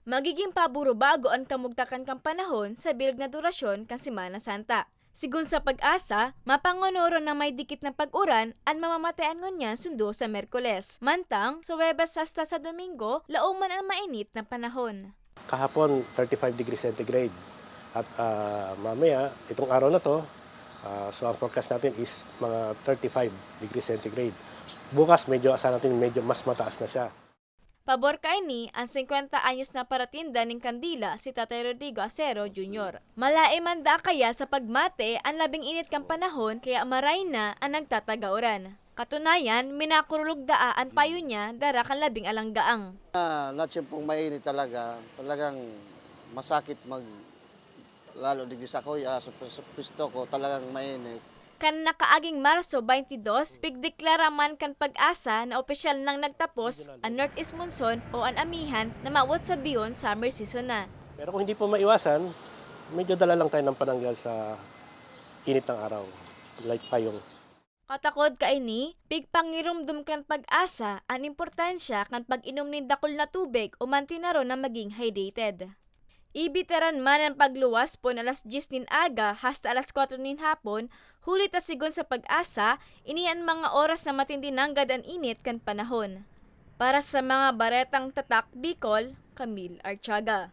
Magiging paburo bago ang kamugtakan kang panahon sa bilog na durasyon kan Semana Santa. Sigun sa Pag-asa, mapangonoro na may dikit na pag-uran ang mamamatayan ngunyan sundo sa Merkules. Mantang, sa Webes hasta sa Domingo, lauman ang mainit na panahon. Kahapon 35 degrees centigrade at mamaya itong araw na to, so ang forecast natin is mga 35 degrees centigrade. Bukas medyo asahan natin medyo mas mataas na siya. Pabor kaini ang 50 anyos na paratinda ng kandila si Tatay Rodrigo Acero Jr. Malae man da kaya sa pagmate ang labing init kang panahon kaya maray na ang nagtatagauran. Katunayan, minakurulog daa ang payo niya dara kan labing alanggaang. Not yung pong mainit talaga, talagang masakit lalo digdi sa koy, sa pisto ko talagang mainit. Kan nakaaging Marso 22, pigdeklara man kan Pag-asa na opisyal nang nagtapos ang Northeast Monsoon o ang amihan na mawat sa beyond summer season na. Pero kung hindi po maiwasan, medyo dala lang tayo ng pananggal sa init ng araw, like payong. Katakod kaini, pigpangirumdum kan Pag-asa ang importansya kan pag-inom ng dakol na tubig o mantinaro na maging hydrated. Ibiteran man ang pagluwas po na alas 10 nin aga hasta alas 4 nin hapon, hulit sigon sa Pag-asa, inian mga oras na matindi nanggad ang init kan panahon. Para sa mga baretang tatak Bicol, Camille Artiaga.